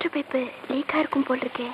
Water pipe லீக்கா இருக்கும் போல் இருக்கே.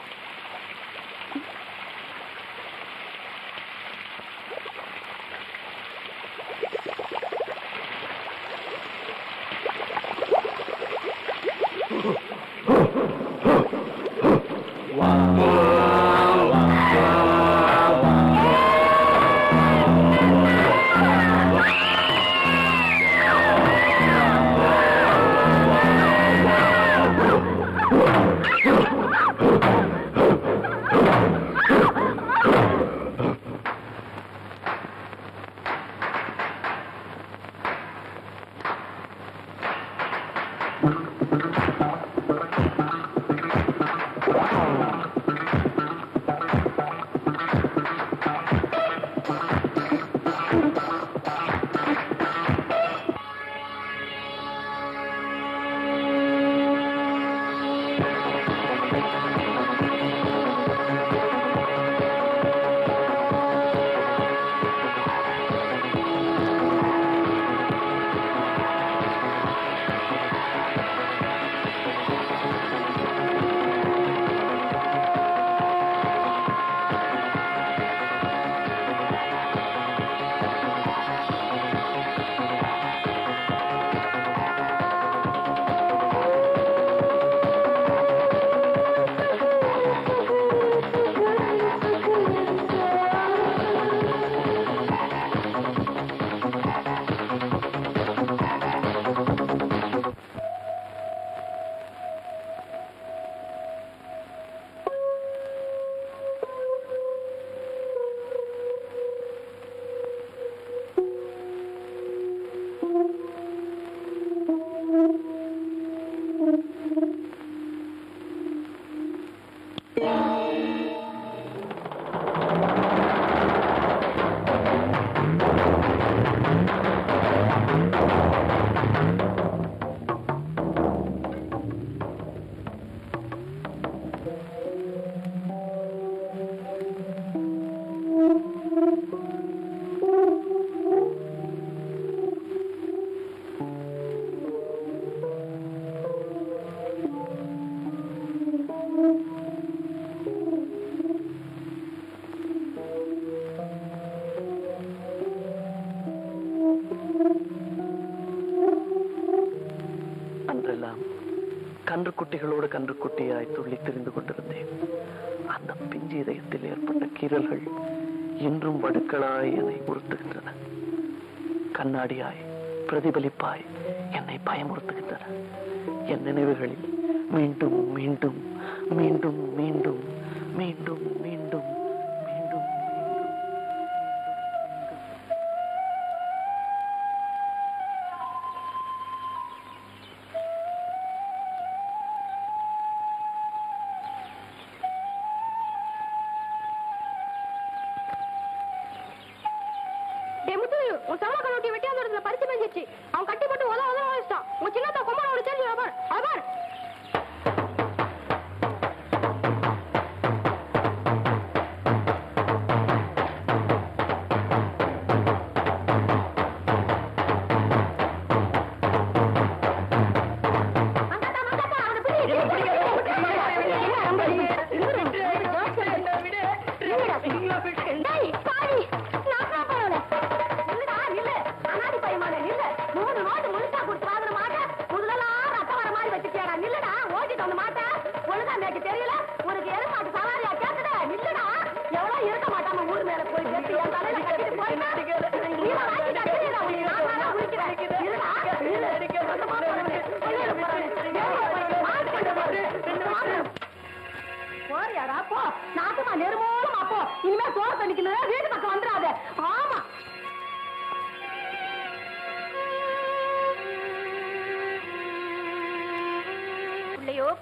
கன்றுக்குட்டிகளோடு கன்றுக்குட்டியாய் துள்ளி திரிந்து கொண்டிருந்தேன். அந்த பிஞ்சு இதயத்தில் ஏற்பட்ட கீறல்கள் இன்றும் வடுக்களாய் என்னை உறுத்துகின்றன. கண்ணாடியாய் பிரதிபலிப்பாய் என்னை பயமுறுத்துகின்றன. என் நினைவுகளில் மீண்டும் மீண்டும் மீண்டும் மீண்டும் மீண்டும் மீண்டும் மீண்டும்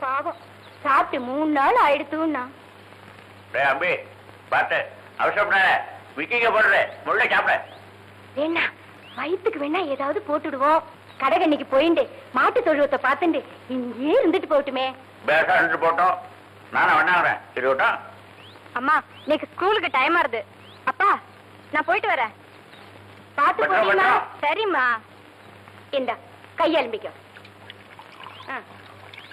பாவம் சாப்பிட்டு 3 நாள் ஆயிடுத்துன்னா அம்பி பார்த்து அவசரம் முள்ள சாப்பிட வேணா வயிற்றுக்கு வேணா ஏதாவது போட்டுடுவோம். கடைகண்ணிக்கு போயிண்டு மாட்டு தொழுவத்தை பார்த்துட்டு இங்கே இருந்துட்டு போட்டுமே. பேசா இருந்துட்டு போட்டோம். நானும் வேணாங்கிறேன். இருக்கட்டும். அம்மா இன்னைக்கு ஸ்கூலுக்கு டைம் ஆறுது. அப்பா நான் போயிட்டு வரேன். பார்த்து போறீங்களா? சரிம்மா. இந்த கையெலும்பிக்கும்.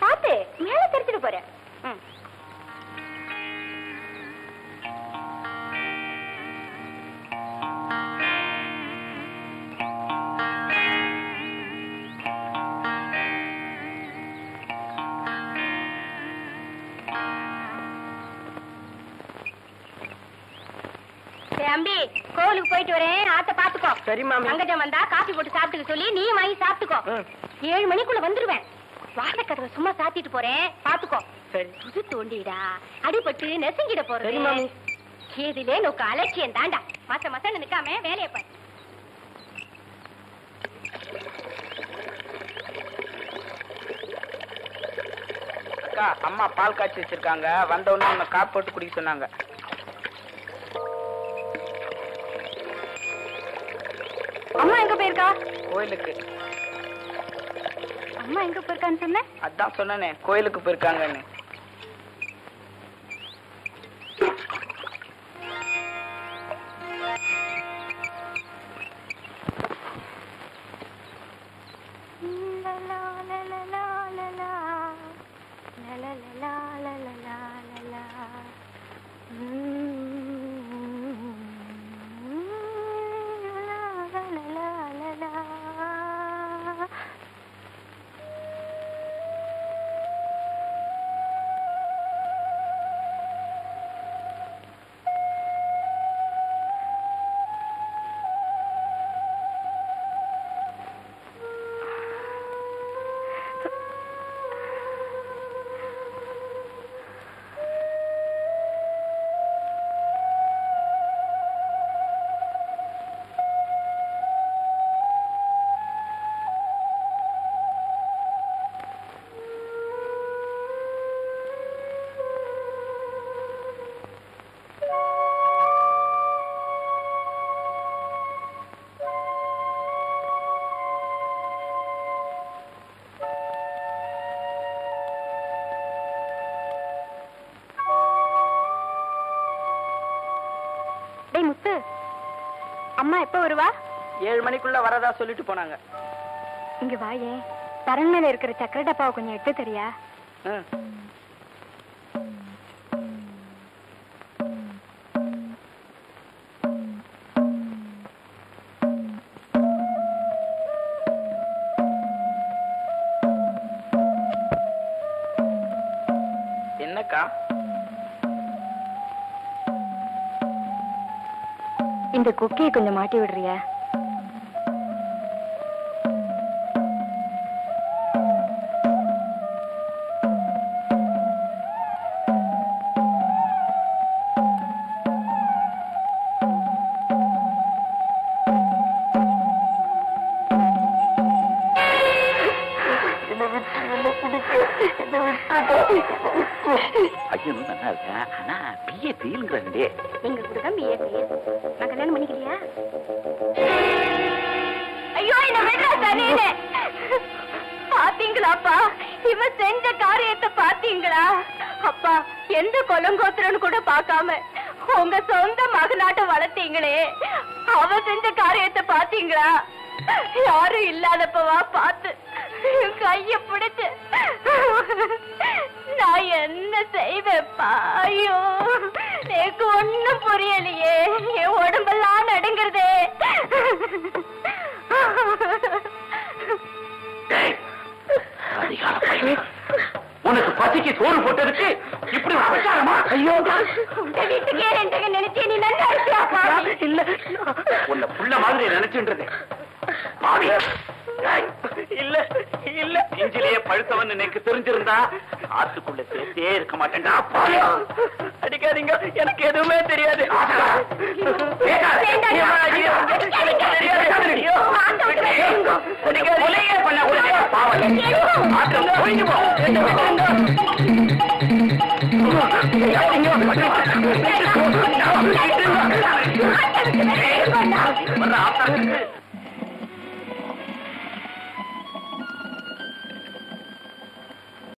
பாத்து மேல தெரிச்சிட்டு போறேன். தம்பி கோவிலுக்கு போயிட்டு வரேன், ஆத்த பாத்துக்கோ. சரி மாமி. அங்கஜம் வந்தா காபி போட்டு சாப்பிட்டுக்க சொல்லி நீ வாங்கி சாப்பிட்டுக்கோ. 7 மணிக்குள்ள வந்துருவேன். வாசக்கதவை சும்மா சாத்திட்டு போறேன், பாத்துக்கோ. சரி. புது தோண்டிடா, அடிபட்டு நெசுங்கிட போறது. சரி மாமி. இதுல நோக்கு அலட்சியம் தாண்டா. மச மசன்னு நிக்காம வேலையை பாரு. அக்கா, அம்மா பால் காய்ச்சி வச்சிருக்காங்க, வந்த உடனே அவங்க காப்பி போட்டு குடிக்க சொன்னாங்க. அம்மா எங்க போயிருக்கா? கோயிலுக்கு. அம்மா எங்க போயிருக்கான்னு சொன்ன? அதான் சொன்னனே, கோயிலுக்கு போயிருக்காங்கன்னு. அம்மா எப்ப வருவா? 7 மணிக்குள்ள வரதா சொல்லிட்டு போனாங்க. இங்க வாயே, தரன் மேல இருக்கிற சக்கரை டப்பாவை கொஞ்சம் எடுத்து தெரியா? என்னக்கா? இந்த குக்கியை கொஞ்சம் மாட்டி விடுறியா? எங்க குடும்பம் நான் கல்யாணம் பண்ணிக்கலையா? ஐயோ, என்ன விடுறா. பாத்தீங்களாப்பா, இவன் செஞ்ச காரியத்தை பாத்தீங்களா? அப்பா, எந்த கொலங்கோத்திரன்னு கூட பாக்காம உங்க சொந்த மகனாட்ட வளர்த்தீங்களே, அவ செஞ்ச காரியத்தை பாத்தீங்களா? யாரும் இல்லாதப்பவா பார்த்து கைய பிடிச்சு நான் என்ன செய்வேப்பா? ஐயோ, எனக்கு ஒண்ணும் புரியலையே, என் உடம்பெல்லாம் நடுங்கிறதே. உனக்கு பசிக்கு சோறு போட்டதுக்கு இப்படி அவசரமா? ஐயோ, உங்க வீட்டுக்கே ரெண்டு நினைச்சே நீ நல்லா இல்ல, உன்னை புள்ள மாதிரி நினைச்சுன்றது. இல்ல இல்ல, நெஞ்சிலேயே பழுத்தவன் எனக்கு தெரிஞ்சிருந்தா ஆத்துக்குள்ள சேர்த்தே இருக்க மாட்டேன்டா. அடிக்காதீங்க, எனக்கு எதுவுமே தெரியாது. ஆத்தா